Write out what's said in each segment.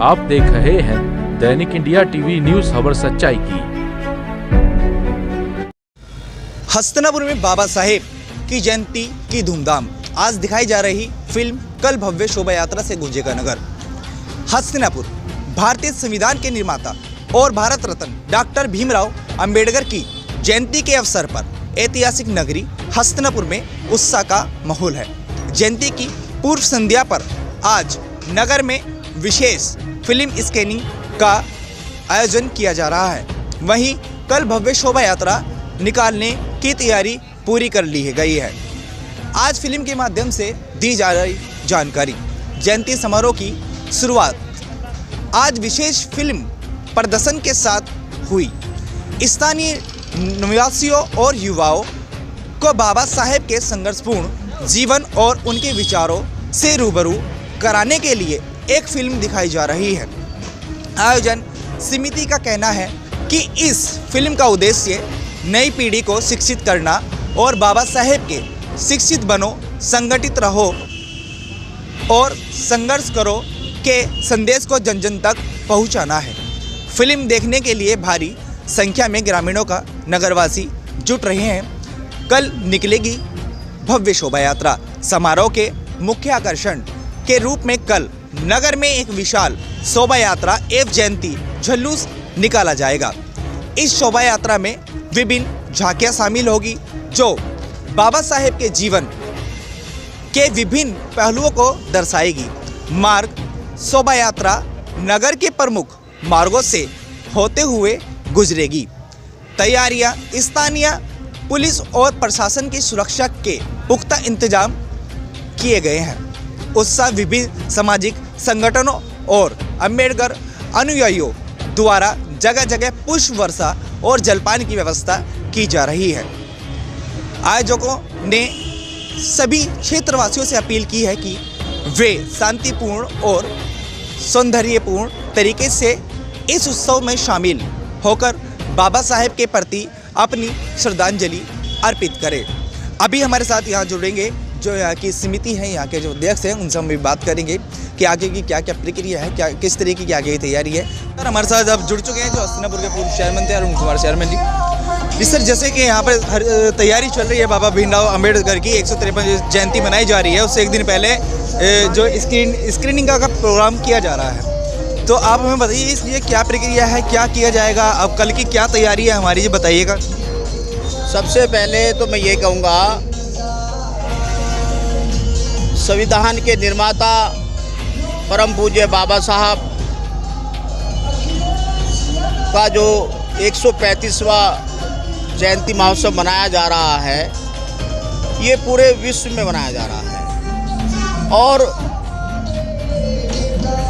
आप देख रहे हैं दैनिक इंडिया टीवी न्यूज, खबर सच्चाई की। हस्तिनापुर में बाबा साहेब की जयंती की धूमधाम। आज दिखाई जा रही फिल्म कल भव्य शोभा यात्रा से गूंजेगा नगर। हस्तिनापुर भारतीय संविधान के निर्माता और भारत रत्न डॉक्टर भीमराव अंबेडकर की जयंती के अवसर पर ऐतिहासिक नगरी हस्तिनापुर में उत्साह का माहौल है। जयंती की पूर्व संध्या पर आज नगर में विशेष फिल्म स्क्रीनिंग का आयोजन किया जा रहा है। वहीं कल भव्य शोभा यात्रा निकालने की तैयारी पूरी कर ली गई है। आज फिल्म के माध्यम से दी जा रही जानकारी। जयंती समारोह की शुरुआत आज विशेष फिल्म प्रदर्शन के साथ हुई। स्थानीय निवासियों और युवाओं को बाबा साहेब के संघर्षपूर्ण जीवन और उनके विचारों से रूबरू कराने के लिए एक फिल्म दिखाई जा रही है। आयोजन समिति का कहना है कि इस फिल्म का उद्देश्य नई पीढ़ी को शिक्षित करना और बाबा साहेब के शिक्षित बनो, संगठित रहो और संघर्ष करो के संदेश को जन जन तक पहुंचाना है। फिल्म देखने के लिए भारी संख्या में ग्रामीणों का नगरवासी जुट रहे हैं। कल निकलेगी भव्य शोभा यात्रा। समारोह के मुख्य आकर्षण के रूप में कल नगर में एक विशाल शोभा यात्रा एवं जयंती जुलूस निकाला जाएगा। इस शोभा यात्रा में विभिन्न झांकियां शामिल होगी जो बाबा साहेब के जीवन के विभिन्न पहलुओं को दर्शाएगी। मार्ग शोभा यात्रा नगर के प्रमुख मार्गों से होते हुए गुजरेगी। तैयारियां स्थानीय पुलिस और प्रशासन की सुरक्षा के पुख्ता इंतजाम किए गए हैं। उत्साह विभिन्न सामाजिक संगठनों और अंबेडकर अनुयायियों द्वारा जगह जगह पुष्प वर्षा और जलपान की व्यवस्था की जा रही है। आयोजकों ने सभी क्षेत्रवासियों से अपील की है कि वे शांतिपूर्ण और सौंदर्यपूर्ण तरीके से इस उत्सव में शामिल होकर बाबा साहेब के प्रति अपनी श्रद्धांजलि अर्पित करें। अभी हमारे साथ यहाँ जुड़ेंगे जो यहाँ की समिति है, यहाँ के जो अध्यक्ष हैं, उनसे हम भी बात करेंगे कि आगे की क्या क्या प्रक्रिया है, क्या किस तरीके की आगे की तैयारी है। सर हमारे साथ अब जुड़ चुके हैं जो हस्तिनापुर के पूर्व चेयरमैन थे अरुण कुमार चेयरमैन जी। सर जैसे कि यहाँ पर हर तैयारी चल रही है बाबा भीमराव अंबेडकर की 153 जयंती मनाई जा रही है, उससे एक दिन पहले जो स्क्रीनिंग का प्रोग्राम किया जा रहा है, तो आप हमें बताइए इसलिए क्या प्रक्रिया है, क्या किया जाएगा, अब कल की क्या तैयारी है हमारी, ये बताइएगा। सबसे पहले तो मैं ये कहूँगा संविधान के निर्माता परम पूज्य बाबा साहब का जो 135वां जयंती महोत्सव मनाया जा रहा है, ये पूरे विश्व में मनाया जा रहा है और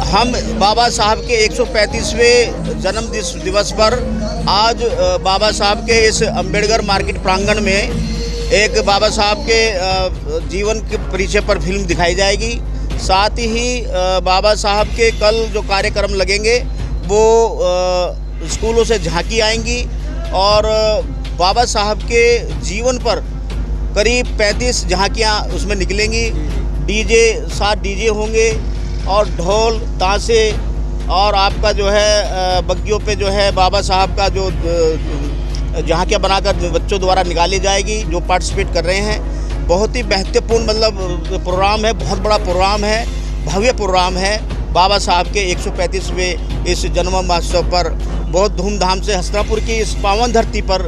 हम बाबा साहब के 135वें जन्म दिवस पर आज बाबा साहब के इस अंबेडकर मार्केट प्रांगण में एक बाबा साहब के जीवन के परिचय पर फिल्म दिखाई जाएगी। साथ ही बाबा साहब के कल जो कार्यक्रम लगेंगे वो स्कूलों से झांकी आएंगी और बाबा साहब के जीवन पर करीब 35 झांकियाँ उसमें निकलेंगी। साथ डीजे होंगे और ढोल ताशे और आपका जो है बग्गियों पे जो है बाबा साहब का जो झांकियाँ बनाकर बच्चों द्वारा निकाली जाएगी जो पार्टिसिपेट कर रहे हैं। बहुत ही महत्वपूर्ण मतलब प्रोग्राम है, बहुत बड़ा प्रोग्राम है, भव्य प्रोग्राम है। बाबा साहब के 135वें इस जन्म महोत्सव पर बहुत धूमधाम से हस्तिनापुर की इस पावन धरती पर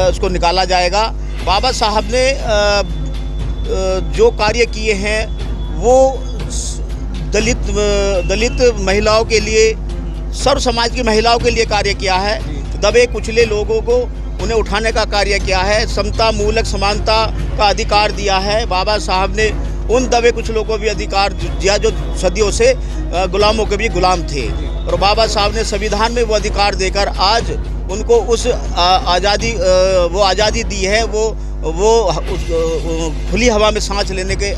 उसको निकाला जाएगा। बाबा साहब ने जो कार्य किए हैं वो दलित महिलाओं के लिए, सर्व समाज की महिलाओं के लिए कार्य किया है। दबे कुचले लोगों को उन्हें उठाने का कार्य किया है। समता मूलक समानता का अधिकार दिया है। बाबा साहब ने उन दबे कुचलों को भी अधिकार दिया जो सदियों से गुलामों के भी गुलाम थे और बाबा साहब ने संविधान में वो अधिकार देकर आज उनको उस आज़ादी दी है। वो खुली हवा में सांस लेने के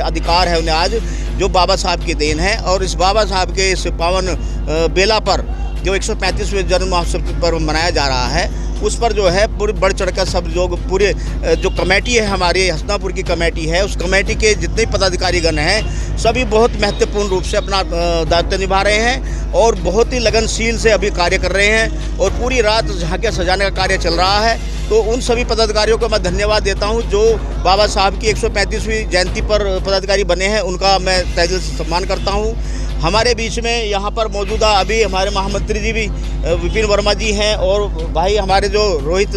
अधिकार है उन्हें आज, जो बाबा साहब की देन है। और इस बाबा साहब के इस पावन बेला पर जो 135वें जन्म महोत्सव पर मनाया जा रहा है, उस पर जो है पूरे बढ़ चढ़ कर सब लोग, पूरे जो कमेटी है हमारे हसनापुर की कमेटी है, उस कमेटी के जितने पदाधिकारीगण हैं सभी बहुत महत्वपूर्ण रूप से अपना दायित्व निभा रहे हैं और बहुत ही लगनशील से अभी कार्य कर रहे हैं और पूरी रात झांकियाँ सजाने का कार्य चल रहा है। तो उन सभी पदाधिकारियों को मैं धन्यवाद देता हूं जो बाबा साहब की 135वीं जयंती पर पदाधिकारी बने हैं, उनका मैं तहे दिल से सम्मान करता हूं। हमारे बीच में यहाँ पर मौजूदा अभी हमारे महामंत्री जी भी विपिन वर्मा जी हैं और भाई हमारे जो रोहित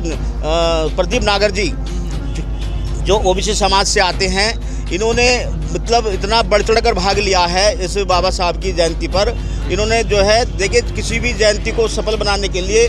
प्रदीप नागर जी जो ओबीसी समाज से आते हैं, इन्होंने मतलब इतना बढ़ चढ़ कर भाग लिया है इस बाबा साहब की जयंती पर। इन्होंने जो है देखिए किसी भी जयंती को सफल बनाने के लिए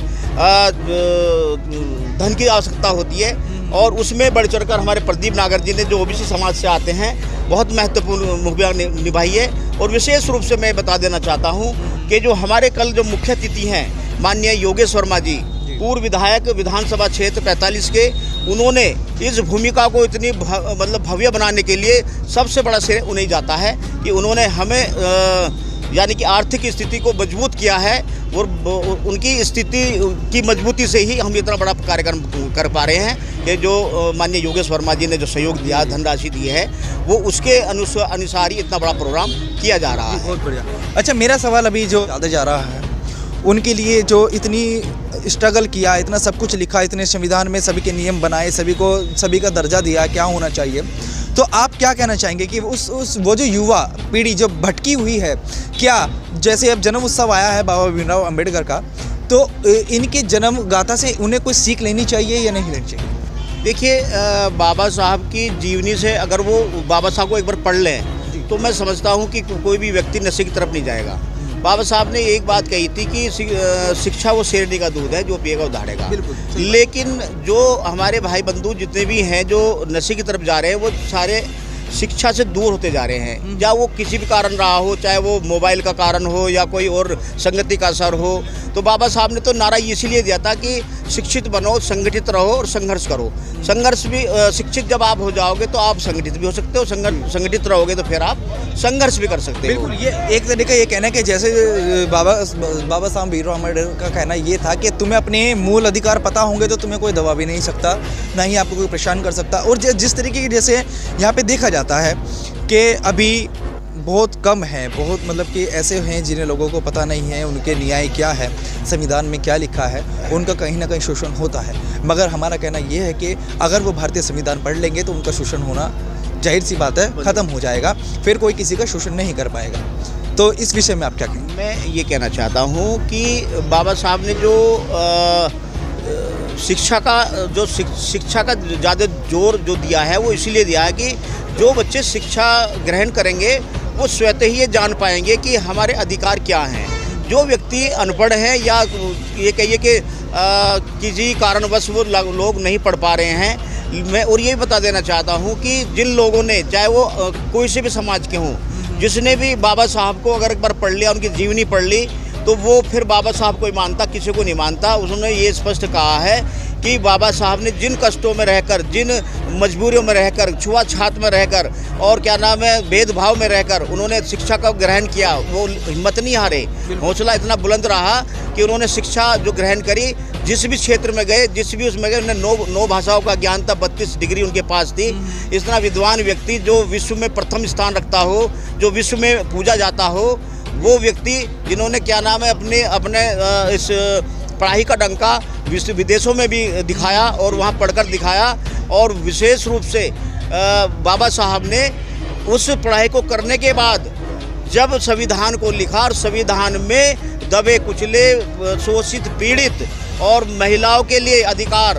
धन की आवश्यकता होती है और उसमें बढ़ चढ़ कर हमारे प्रदीप नागर जी ने जो ओबीसी समाज से आते हैं बहुत महत्वपूर्ण भूमिका निभाई है। और विशेष रूप से मैं बता देना चाहता हूं कि जो हमारे कल जो मुख्य अतिथि हैं माननीय योगेश वर्मा जी, पूर्व विधायक विधानसभा क्षेत्र 45 के, उन्होंने इस भूमिका को इतनी मतलब भव्य बनाने के लिए सबसे बड़ा श्रेय उन्हें जाता है कि उन्होंने हमें यानी कि आर्थिक स्थिति को मजबूत किया है और उनकी स्थिति की मजबूती से ही हम इतना बड़ा कार्यक्रम कर पा रहे हैं कि जो माननीय योगेश वर्मा जी ने जो सहयोग दिया, धनराशि दी है, वो उसके अनुसार ही इतना बड़ा प्रोग्राम किया जा रहा है। बहुत बढ़िया। अच्छा, मेरा सवाल अभी जो ज़्यादा जा रहा है, उनके लिए जो इतनी स्ट्रगल किया, इतना सब कुछ लिखा, इतने संविधान में सभी के नियम बनाए, सभी का दर्जा दिया क्या होना चाहिए, तो आप क्या कहना चाहेंगे कि वो जो युवा पीढ़ी जो भटकी हुई है, क्या जैसे अब जन्म उत्सव आया है बाबा भीमराव अंबेडकर का, तो इनके जन्म गाथा से उन्हें कोई सीख लेनी चाहिए या नहीं लेनी चाहिए? देखिए, बाबा साहब की जीवनी से अगर वो बाबा साहब को एक बार पढ़ लें तो मैं समझता हूँ कि कोई भी व्यक्ति नशे की तरफ नहीं जाएगा। बाबा साहब ने एक बात कही थी कि शिक्षा वो शेरनी का दूध है, जो पिएगा वो दहाड़ेगा। लेकिन जो हमारे भाई बंधु जितने भी हैं जो नशे की तरफ जा रहे हैं, वो सारे शिक्षा से दूर होते जा रहे हैं, या वो किसी भी कारण रहा हो, चाहे वो मोबाइल का कारण हो या कोई और संगति का असर हो। तो बाबा साहब ने तो नारा इसीलिए दिया था कि शिक्षित बनो, संगठित रहो और संघर्ष करो। संघर्ष भी, शिक्षित जब आप हो जाओगे तो आप संगठित भी हो सकते हो, संगठित रहोगे तो फिर आप संघर्ष भी कर सकते हो। बिल्कुल, ये एक तरीका ये कहना है कि जैसे बाबा साहब भीमराव अम्बेडकर का कहना ये था कि तुम्हें अपने मूल अधिकार पता होंगे तो तुम्हें कोई दबा भी नहीं सकता, ना ही आपको कोई परेशान कर सकता। और जिस तरीके की जैसे यहाँ पे देखा जाता है कि अभी बहुत कम है, बहुत मतलब कि ऐसे हैं जिन्हें लोगों को पता नहीं है उनके न्याय क्या है, संविधान में क्या लिखा है, उनका कहीं ना कहीं शोषण होता है। मगर हमारा कहना ये है कि अगर वो भारतीय संविधान पढ़ लेंगे तो उनका शोषण होना जाहिर सी बात है ख़त्म हो जाएगा, फिर कोई किसी का शोषण नहीं कर पाएगा। तो इस विषय में आप क्या कहेंगे? मैं ये कहना चाहता हूँ कि बाबा साहब ने जो शिक्षा का ज़्यादा जोर जो दिया है वो इसीलिए दिया है कि जो बच्चे शिक्षा ग्रहण करेंगे वो स्वतः ही ये जान पाएंगे कि हमारे अधिकार क्या हैं। जो व्यक्ति अनपढ़ हैं या ये कहिए कि किसी कारणवश वो लोग नहीं पढ़ पा रहे हैं, मैं और ये भी बता देना चाहता हूँ कि जिन लोगों ने, चाहे वो कोई से भी समाज के हों, जिसने भी बाबा साहब को अगर एक बार पढ़ लिया, उनकी जीवनी पढ़ ली, तो वो फिर बाबा साहब को ही मानता, किसी को नहीं मानता। उन्होंने ये स्पष्ट कहा है कि बाबा साहब ने जिन कष्टों में रहकर, जिन मजबूरियों में रहकर, छुआछूत में रहकर और क्या नाम है भेदभाव में रहकर उन्होंने शिक्षा का ग्रहण किया, वो हिम्मत नहीं हारे, हौसला इतना बुलंद रहा कि उन्होंने शिक्षा जो ग्रहण करी, जिस भी क्षेत्र में गए, जिस भी उसमें गए, उन्हें 9 भाषाओं का ज्ञान था, 32 डिग्री उनके पास थी। इतना विद्वान व्यक्ति जो विश्व में प्रथम स्थान रखता हो, जो विश्व में पूजा जाता हो, वो व्यक्ति जिन्होंने क्या नाम है अपने इस पढ़ाई का डंका विदेशों में भी दिखाया और वहाँ पढ़कर दिखाया। और विशेष रूप से बाबा साहब ने उस पढ़ाई को करने के बाद जब संविधान को लिखा और संविधान में दबे कुचले, शोषित, पीड़ित और महिलाओं के लिए अधिकार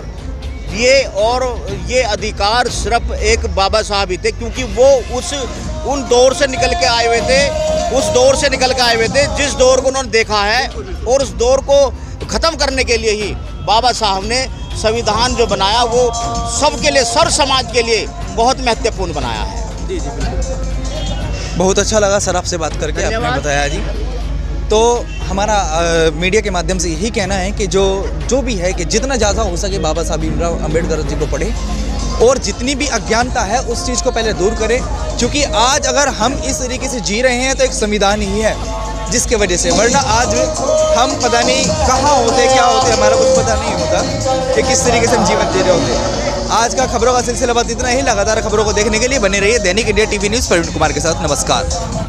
दिए, और ये अधिकार सिर्फ एक बाबा साहब ही थे, क्योंकि वो उन दौर से निकल के आए हुए थे, जिस दौर को उन्होंने देखा है, और उस दौर को ख़त्म करने के लिए ही बाबा साहब ने संविधान जो बनाया वो सबके लिए, सर्व समाज के लिए बहुत महत्वपूर्ण बनाया है। जी बिल्कुल, बहुत अच्छा लगा सर आपसे बात करके, आपने बताया जी। तो हमारा मीडिया के माध्यम से यही कहना है कि जो भी है कि जितना ज़्यादा हो सके बाबा साहब भीमराव अम्बेडकर जी को पढ़े, और जितनी भी अज्ञानता है उस चीज़ को पहले दूर करें, क्योंकि आज अगर हम इस तरीके से जी रहे हैं तो एक संविधान ही है। जिसके वजह से, वरना आज हम पता नहीं कहाँ होते, क्या होते, हमारा कुछ पता नहीं होता कि किस तरीके से हम जीवन जी रहे होते। आज का खबरों का सिलसिला बस इतना ही। लगातार खबरों को देखने के लिए बने रहिए Dainik India TV news. Praveen Kumar के साथ, नमस्कार।